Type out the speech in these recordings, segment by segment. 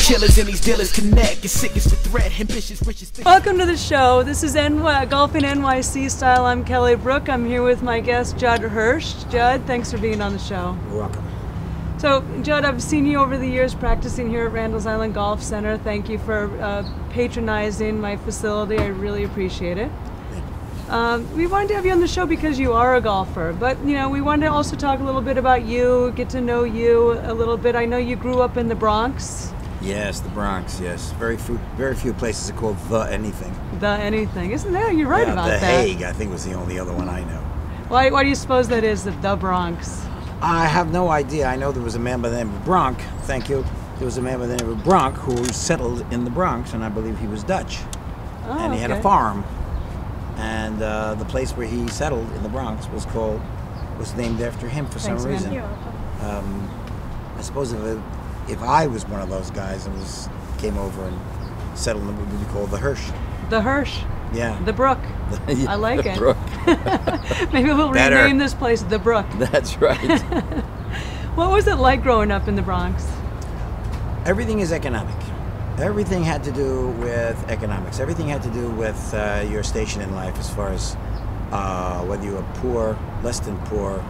killers and these dealers connect. It's sick, it's the threat, ambitious, riches. Welcome to the show. This is Golfing NYC Style. I'm Kelley Brooke. I'm here with my guest, Judd Hirsch. Judd, thanks for being on the show. You're welcome. So, Judd, I've seen you over the years practicing here at Randall's Island Golf Center. Thank you for patronizing my facility. I really appreciate it. We wanted to have you on the show because you are a golfer, but we wanted to also talk a little bit about you, get to know you a little bit. I know you grew up in the Bronx. Yes, the Bronx. Yes, very few places are called the anything. The anything, isn't there? You're right about that. The Hague, I think, was the only other one I know. Why do you suppose that is, the Bronx? I have no idea. I know there was a man by the name of Bronx. Thank you. There was a man by the name of Bronx who settled in the Bronx, and I believe he was Dutch. Oh, and he had a farm. And the place where he settled in the Bronx was named after him for some reason. I suppose if I was one of those guys and came over and settled in what would be called the Hirsch. The Hirsch. Yeah. The Brook. I like the it. Brook. Maybe we'll rename this place the Brook. That's right. What was it like growing up in the Bronx? Everything is economic. Everything had to do with economics. Everything had to do with your station in life, as far as whether you were poor, less than poor,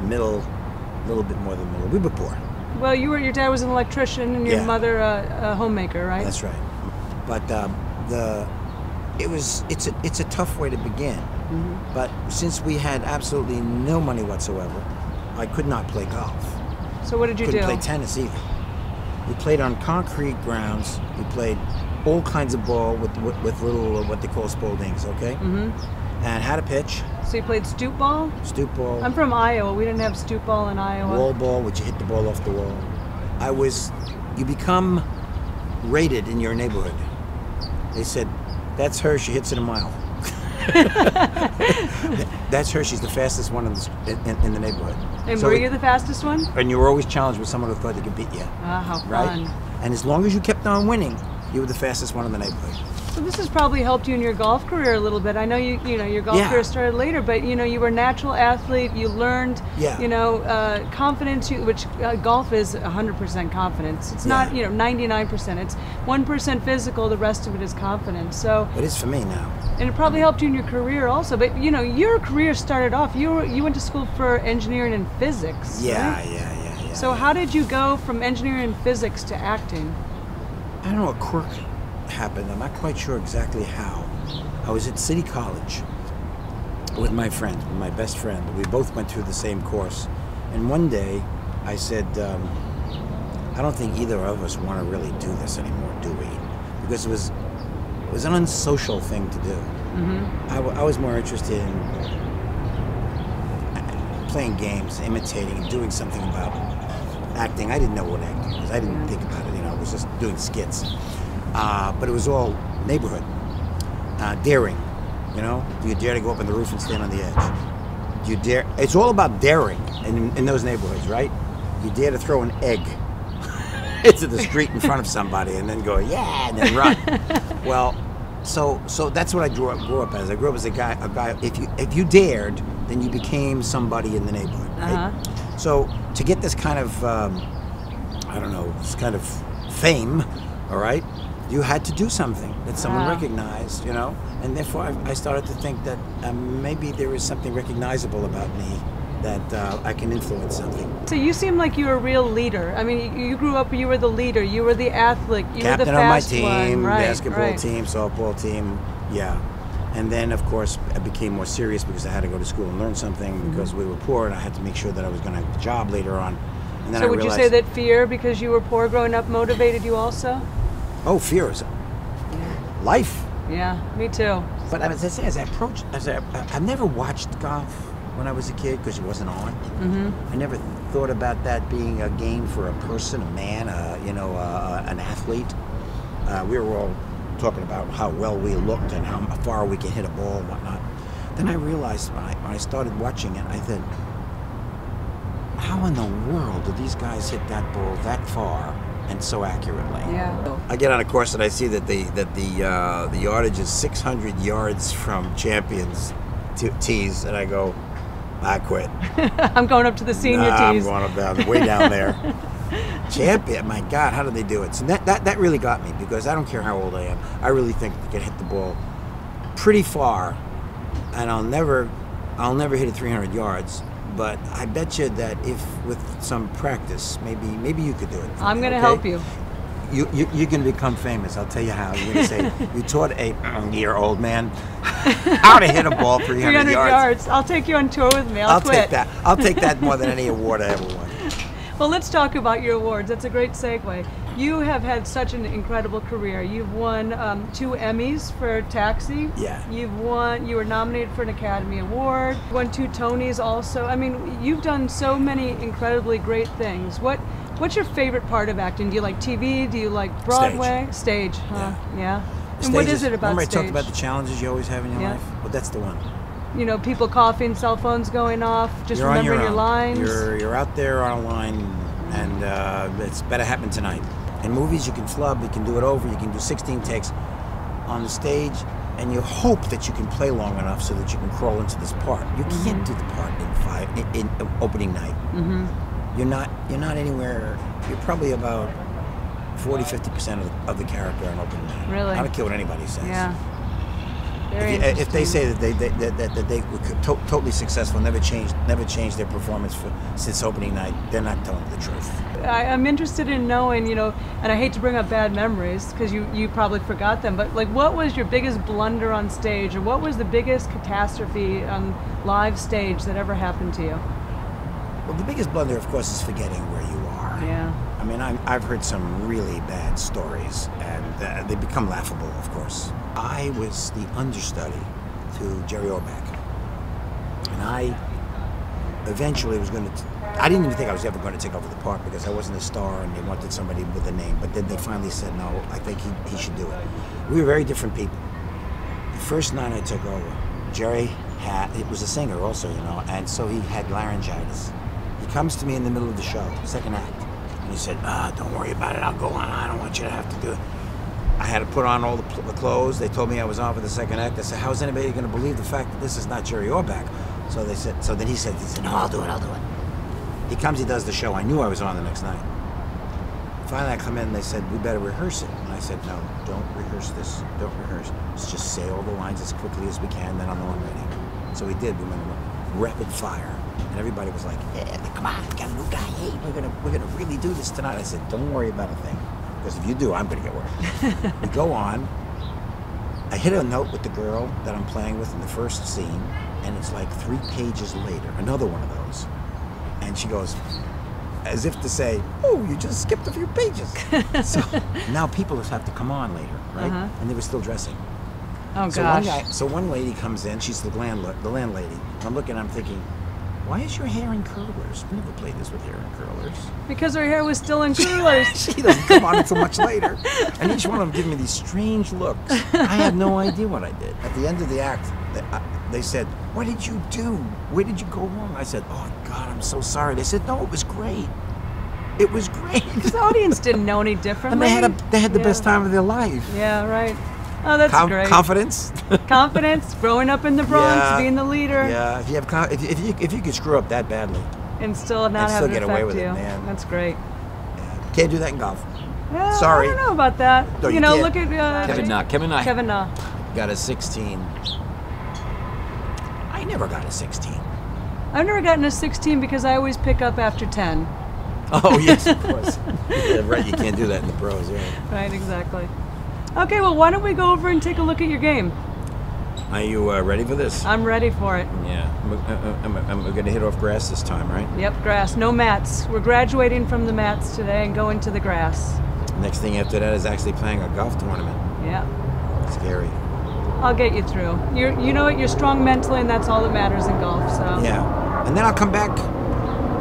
middle, a little bit more than middle. We were poor. Well, your dad was an electrician and your mother a homemaker, right? That's right. But it's a tough way to begin. Mm-hmm. But since we had absolutely no money whatsoever, I could not play golf. So what did you do? Couldn't play tennis either. We played on concrete grounds. We played all kinds of ball with little what they call Spaldings, okay? Mm-hmm. And had a pitch. So you played stoop ball? Stoop ball. I'm from Iowa. We didn't have stoop ball in Iowa. Wall ball, which you hit the ball off the wall. You become rated in your neighborhood. They said, that's her, she hits it a mile. That's her, she's the fastest one in the neighborhood. And so were you the fastest one? And you were always challenged with someone who thought they could beat you. Ah, how fun. Right? And as long as you kept on winning, you were the fastest one in the neighborhood. So this has probably helped you in your golf career a little bit. I know your golf career started later, but you were a natural athlete. You learned, confidence. Which golf is 100% confidence. It's not 99%. It's 1% physical. The rest of it is confidence. So it is for me now. And it probably helped you in your career also. But your career started off. You went to school for engineering and physics. Yeah, right? yeah. So how did you go from engineering and physics to acting? I don't know, a quirk happened. I'm not quite sure exactly how. I was at City College with my friend, with my best friend. We both went through the same course. And one day I said, I don't think either of us want to really do this anymore, do we? Because it was an unsocial thing to do. Mm-hmm. I was more interested in playing games, imitating, and doing something about acting. I didn't know what acting was. I didn't think about it. I was just doing skits. But it was all neighborhood. Daring. Do you dare to go up on the roof and stand on the edge? Do you dare? It's all about daring in those neighborhoods, right? You dare to throw an egg into the street in front of somebody and then go, yeah, and then run. Well, so that's what I grew up as. I grew up as a guy. If you dared, then you became somebody in the neighborhood, right? Uh-huh. So to get this kind of this kind of fame, all right, you had to do something that someone recognized, and therefore I started to think that maybe there is something recognizable about me that I can influence something. So you seem like you're a real leader. I mean, you grew up, you were the leader, you were the athlete, you Captain were the fast on my team, one. Right, basketball team, softball team, And then, of course, I became more serious because I had to go to school and learn something because we were poor, and I had to make sure that I was going to have a job later on. And then so would you say that fear, because you were poor growing up, motivated you also? Oh, fear is life. Yeah, me too. But as I say, I never watched golf when I was a kid because it wasn't on. Mm-hmm. I never thought about that being a game for a person, a man, an athlete. We were all talking about how well we looked and how far we could hit a ball and whatnot. Then I realized when I started watching it, I thought, how in the world do these guys hit that ball that far and so accurately? Yeah. I get on a course and I see that the yardage is 600 yards from champions tees, and I go, I quit. I'm going up to the senior tees. I'm going way down there. Champion, my God, how did they do it? So that really got me, because I don't care how old I am. I really think I can hit the ball pretty far, and I'll never hit it 300 yards. But I bet you that if with some practice, maybe you could do it. I'm going to help you. You're going to become famous. I'll tell you how. You're going to say, you taught a year-old man how to hit a ball 300 yards. I'll take you on tour with me. I'll quit. Take that. I'll take that more than any award I ever won. Well, let's talk about your awards. That's a great segue. You have had such an incredible career. You've won 2 Emmys for Taxi. Yeah. You were nominated for an Academy Award. You won 2 Tonys also. I mean, you've done so many incredibly great things. What's your favorite part of acting? Do you like TV? Do you like Broadway? Stage, huh? Yeah. And what is it about remember stage? I talked about the challenges you always have in your life? Well, that's the one. You know, people coughing, cell phones going off, just you're remembering on your lines. You're out there on a line, and it's better happen tonight. In movies, you can flub, you can do it over, you can do 16 takes. On the stage, and you hope that you can play long enough so that you can crawl into this part. You can't do the part in opening night. You're not anywhere. You're probably about 40–50% of the character on opening night. Really? I don't care what anybody says. Yeah. If they say that they were totally successful, never changed their performance since opening night, they're not telling the truth. I'm interested in knowing, you know, and I hate to bring up bad memories because you probably forgot them, but like, what was your biggest blunder on stage, or what was the biggest catastrophe on live stage that ever happened to you? Well, the biggest blunder, of course, is forgetting where you are. Yeah. I mean, I've heard some really bad stories, and they become laughable, of course. I was the understudy to Jerry Orbach, and I eventually was going to. I didn't even think I was ever going to take over the part because I wasn't a star, and they wanted somebody with a name. But then they finally said, no, I think he should do it. We were very different people. The first night I took over, Jerry it was a singer also, you know, and so he had laryngitis. He comes to me in the middle of the show, second act, and he said, don't worry about it, I'll go on, I don't want you to have to do it. I had to put on all the clothes. They told me I was on for the second act. I said, how's anybody going to believe the fact that this is not Jerry Orbach? So they said, so then he said, no, I'll do it. He comes, he does the show. I knew I was on the next night. Finally, I come in and they said, we better rehearse it. And I said, no, don't rehearse this. Don't rehearse. Let's just say all the lines as quickly as we can, then I'll know I'm ready. So we did. We went rapid fire. And everybody was like, yeah, come on, we got a new guy. Hey, we're gonna really do this tonight. I said, don't worry about a thing. Because if you do, I'm gonna get work. We go on. I hit a note with the girl that I'm playing with in the first scene, and it's like 3 pages later, another one of those. And she goes, as if to say, oh, you just skipped a few pages. So now people just have to come on later, right? And they were still dressing. Oh, gosh. So one lady comes in, she's the landlady. I'm looking, I'm thinking, why is your hair in curlers? We never played this with hair in curlers. Because her hair was still in curlers. She doesn't come on until much later. And each one of them giving me these strange looks. I had no idea what I did. At the end of the act, they said, what did you do? Where did you go wrong? I said, oh, God, I'm so sorry. They said, no, it was great. It was great. The audience didn't know any differently. And they had the best time of their life. Yeah, right. Oh, that's great. Confidence. Confidence, growing up in the Bronx, being the leader. Yeah, if you could screw up that badly. And still not have it affect away with you. It, man. That's great. Yeah. Can't do that in golf. Yeah, sorry. I don't know about that. No, you know, can't. look at Kevin Na. Got a 16. I never got a 16. I've never gotten a 16 because I always pick up after 10. Oh, yes, of course. Yeah, right, you can't do that in the pros, yeah. Right, exactly. Okay, well, why don't we go over and take a look at your game? Are you ready for this? I'm ready for it. Yeah. I'm going to hit off grass this time, right? Yep, grass. No mats. We're graduating from the mats today and going to the grass. Next thing after that is actually playing a golf tournament. Yeah. Scary. I'll get you through. You know what? You're strong mentally, and that's all that matters in golf. So. Yeah. And then I'll come back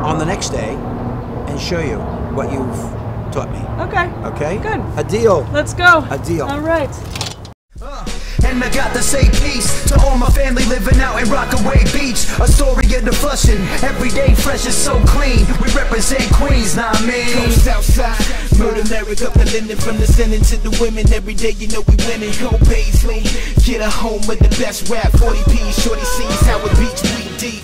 on the next day and show you what you've taught me. Okay. Okay? Good. A deal. Let's go. A deal. All right. And I got to say peace to all my family living out in Rockaway Beach. A story of the flushing, every day fresh and so clean. We represent Queens, nah I mean. Southside, murder lyric up the linen from the sinning to the women. Every day you know we winning. Go Paisley, get a home with the best rap. 40p, shorty sees how it beats bleed deep.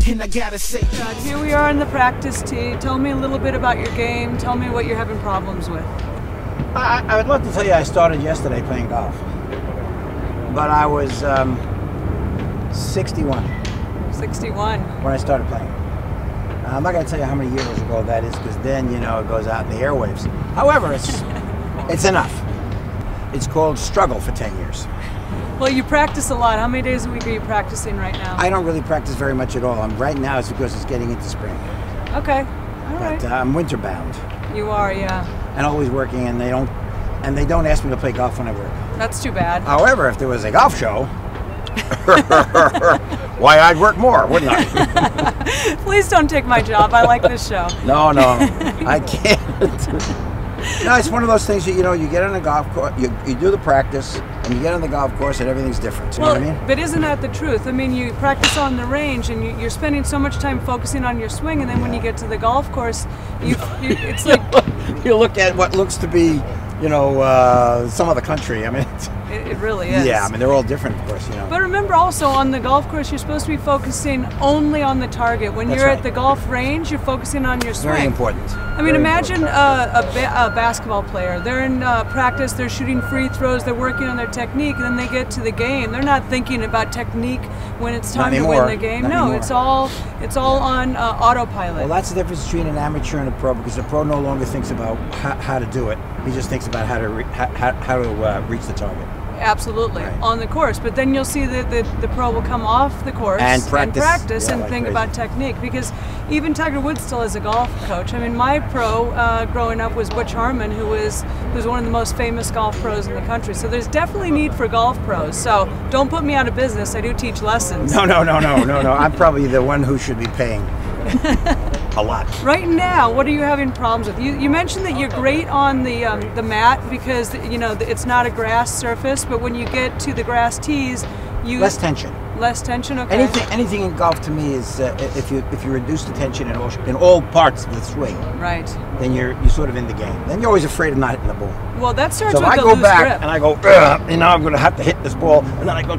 And I gotta say. Judd, here we are on the practice tee. Tell me a little bit about your game. Tell me what you're having problems with. I would love to tell you I started yesterday playing golf, but I was 61. 61. When I started playing. I'm not going to tell you how many years ago that is, because then, you know, it goes out in the airwaves. However, it's enough. It's called struggle for 10 years. Well, you practice a lot. How many days a week are you practicing right now? I don't really practice very much at all. Right now it's because it's getting into spring. Okay, all right. But I'm winter bound. You are, yeah. And always working, and they don't ask me to play golf when I work. That's too bad. However, if there was a golf show, why, I'd work more, wouldn't I? Please don't take my job. I like this show. No, I can't. No, it's one of those things that, you know, you get on a golf course, you do the practice, and you get on the golf course, and everything's different. You know what I mean? But isn't that the truth? I mean, you practice on the range, and you're spending so much time focusing on your swing, and then when you get to the golf course, it's like you look at what looks to be, you know, some of the country. I mean, it really is. Yeah, I mean, they're all different, of course, you know. But remember also, on the golf course, you're supposed to be focusing only on the target. When That's you're right. at the golf range, you're focusing on your swing. Very important. I mean, imagine a basketball player. They're in practice, they're shooting free throws, they're working on their technique, and then they get to the game. They're not thinking about technique when it's time to win the game. No, it's all on autopilot. Well, that's the difference between an amateur and a pro, because the pro no longer thinks about how to do it. He just thinks about how to reach the target. Absolutely, right. On the course. But then you'll see that the pro will come off the course and practice and like think crazy. about technique. Because even Tiger Woods still is a golf coach. I mean, my pro growing up was Butch Harmon, who was one of the most famous golf pros in the country. So there's definitely need for golf pros. So don't put me out of business. I do teach lessons. No. I'm probably the one who should be paying a lot. Right now, what are you having problems with? You mentioned that you're great on the mat because, you know, it's not a grass surface, but when you get to the grass tees, you less tension. Less tension, okay. Anything in golf to me is if you reduce the tension in all parts of the swing, right? Then you're sort of in the game. Then you're always afraid of not hitting the ball. Well, that starts with the loose grip. So if I go back and I go, you know, I'm going to have to hit this ball, and then I go,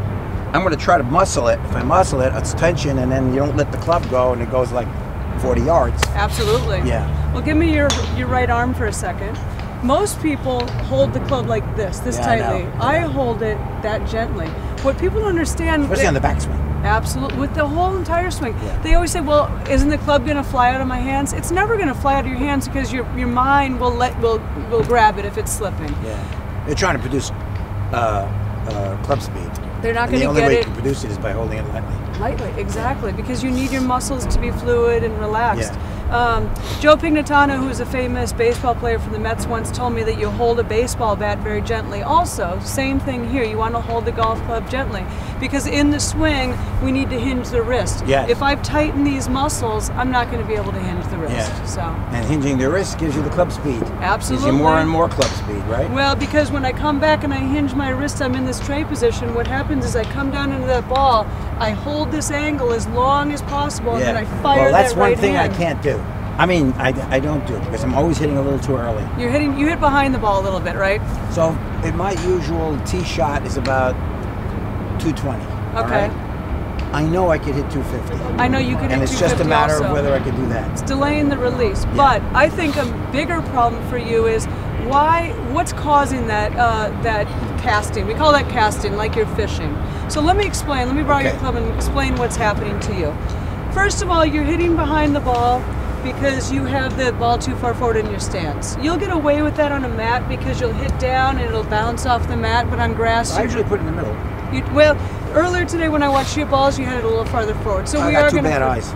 I'm going to try to muscle it. If I muscle it, it's tension, and then you don't let the club go, and it goes like 40 yards. Absolutely. Yeah. Well, give me your right arm for a second. Most people hold the club like this tightly. I hold it that gently. What people don't understand, especially on the backswing. Absolutely, with the whole entire swing. Yeah. They always say, "Well, isn't the club going to fly out of my hands?" It's never going to fly out of your hands because your mind will grab it if it's slipping. Yeah. They're trying to produce club speed. They're not going to get it. The only way you can produce it is by holding it lightly. Lightly, exactly, because you need your muscles to be fluid and relaxed. Yeah. Joe Pignatano, who is a famous baseball player for the Mets, once told me that you hold a baseball bat very gently. Also, same thing here. You want to hold the golf club gently because in the swing, we need to hinge the wrist. Yes. If I've tightened these muscles, I'm not going to be able to hinge the wrist. Yeah. So. And hinging the wrist gives you the club speed. Absolutely. Gives you more and more club speed, right? Well, because when I come back and I hinge my wrist, I'm in this tray position. What happens is I come down into that ball, I hold this angle as long as possible, and then I fire that right hand. Well, that's one thing I can't do. I mean, I don't do it because I'm always hitting a little too early. You hit behind the ball a little bit, right? So my usual tee shot is about 220. Okay. Right? I know I could hit 250. I know you could hit 250 and it's just a matter also. of whether I could do that. It's delaying the release. Yeah. But I think a bigger problem for you is what's causing that casting? We call that casting, like you're fishing. So let me explain. Let me borrow your club and explain what's happening to you. First of all, you're hitting behind the ball because you have the ball too far forward in your stance. You'll get away with that on a mat because you'll hit down and it'll bounce off the mat, but on grass... I usually put it in the middle. Well, earlier today when I watched your balls, you had it a little farther forward. So I got two bad eyes.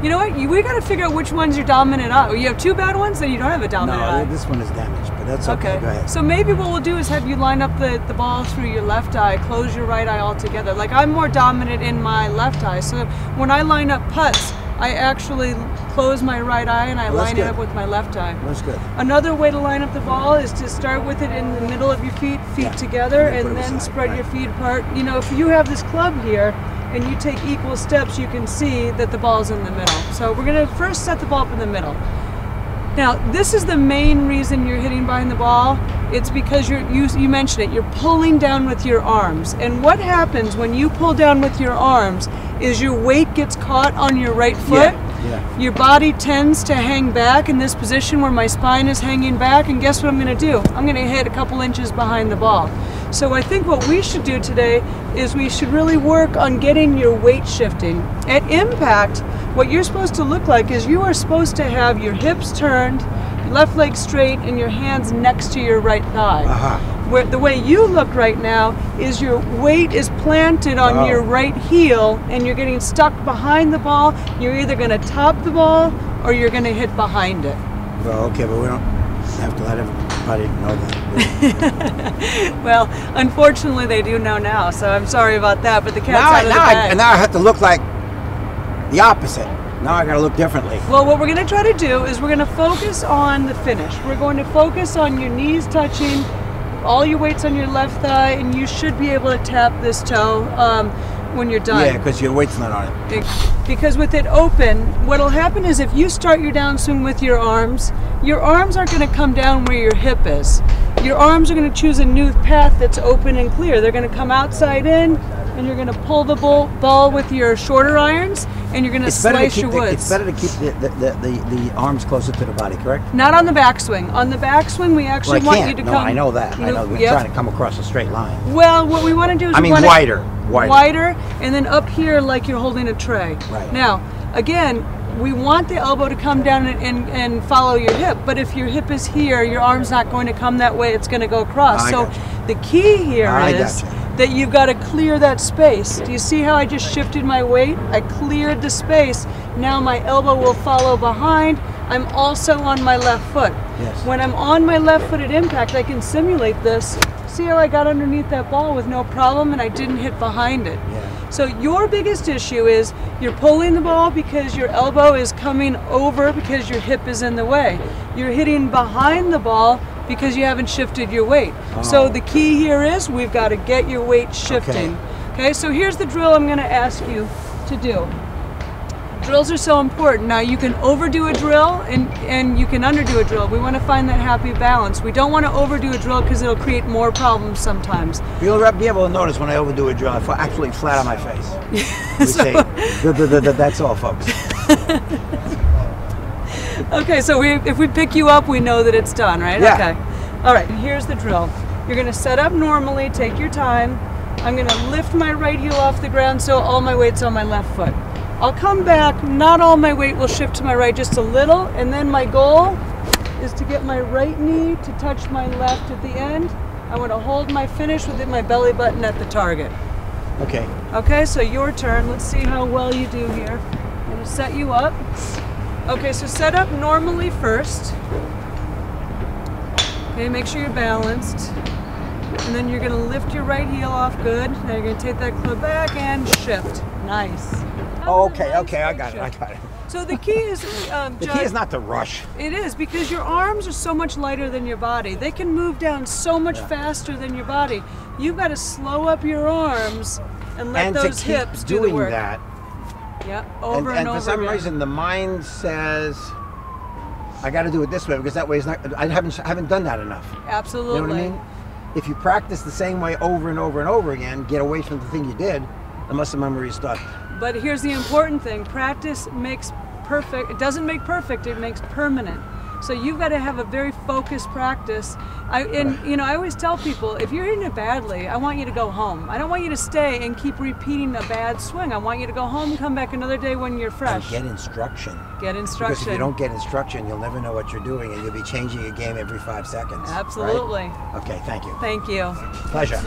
You know what? We got to figure out which one's your dominant eye. You have two bad ones, then you don't have a dominant eye. No, this one is damaged, but that's okay. Go ahead. So maybe what we'll do is have you line up the ball through your left eye, close your right eye altogether. Like I'm more dominant in my left eye, so when I line up putts, I actually close my right eye and I line it up with my left eye. That's good. Another way to line up the ball is to start with it in the middle of your feet together, and then spread your feet apart. You know, if you have this club here and you take equal steps, you can see that the ball's in the middle. So we're going to first set the ball up in the middle. Now, this is the main reason you're hitting behind the ball. It's because you mentioned it, you're pulling down with your arms. And what happens when you pull down with your arms is your weight gets caught on your right foot. Yeah. Your body tends to hang back in this position where my spine is hanging back, and guess what I'm going to do? I'm going to hit a couple inches behind the ball. So I think what we should do today is we should really work on getting your weight shifting. At impact, what you're supposed to look like is you are supposed to have your hips turned, left leg straight, and your hands next to your right thigh. Where the way you look right now is your weight is planted on your right heel, and you're getting stuck behind the ball. You're either going to top the ball or you're going to hit behind it. Well, okay, but we don't have to let everybody know that. Well, unfortunately, they do know now, so I'm sorry about that. But the cat's out of the bag. Now I have to look like the opposite. Now I got to look differently. Well, what we're going to try to do is we're going to focus on the finish. We're going to focus on your knees touching, all your weight's on your left thigh, and you should be able to tap this toe when you're done. Yeah, because your weight's not on it. Because with it open, what'll happen is if you start your downswing with your arms aren't going to come down where your hip is. Your arms are going to choose a new path that's open and clear. They're going to come outside in, and you're going to pull the ball with your shorter irons, and you're going to slice your woods. It's better to keep the arms closer to the body, correct? Not on the backswing. On the backswing, we actually want you to come. No, I know that. I know we're trying to come across a straight line. Well, what we want to do is wider, and then up here like you're holding a tray. Right. Now, again, we want the elbow to come down and follow your hip, but if your hip is here, your arm's not going to come that way, it's going to go across. So the key here is that you've got to clear that space. Do you see how I just shifted my weight? I cleared the space. Now my elbow will follow behind. I'm also on my left foot. Yes. When I'm on my left foot at impact, I can simulate this. See how I got underneath that ball with no problem and I didn't hit behind it. Yeah. So your biggest issue is you're pulling the ball because your elbow is coming over because your hip is in the way. You're hitting behind the ball because you haven't shifted your weight. So the key here is we've got to get your weight shifting. Okay, so here's the drill I'm going to ask you to do. Drills are so important. Now you can overdo a drill and you can underdo a drill. We want to find that happy balance. We don't want to overdo a drill because it'll create more problems sometimes. You'll be able to notice when I overdo a drill, I fall absolutely flat on my face. That's all, folks. Okay, so if we pick you up, we know that it's done, right? Yeah. Okay. All right, here's the drill. You're going to set up normally, take your time. I'm going to lift my right heel off the ground so all my weight's on my left foot. I'll come back, not all my weight will shift to my right, just a little, and then my goal is to get my right knee to touch my left at the end. I want to hold my finish with my belly button at the target. Okay. Okay, so your turn. Let's see how well you do here. I'm going to set you up. Okay, so set up normally first. Okay, make sure you're balanced. And then you're going to lift your right heel off, good. Now you're going to take that club back and shift. Nice. Oh, okay, I got it. So the key is, the key is not to rush. It is, because your arms are so much lighter than your body. They can move down so much faster than your body. You've got to slow up your arms and let those hips do the work. That. Yeah, over and over. And for some reason, the mind says, I got to do it this way because that way is not. I haven't done that enough. Absolutely. You know what I mean? If you practice the same way over and over and over again, get away from the thing you did, the muscle memory is stuck. But here's the important thing: practice makes perfect. It doesn't make perfect; it makes permanent. So you've got to have a very focused practice. I always tell people, if you're hitting it badly, I want you to go home. I don't want you to stay and keep repeating a bad swing. I want you to go home and come back another day when you're fresh. And get instruction. Get instruction. Because if you don't get instruction, you'll never know what you're doing, and you'll be changing your game every 5 seconds. Absolutely. Right? Okay, thank you. Thank you. Pleasure.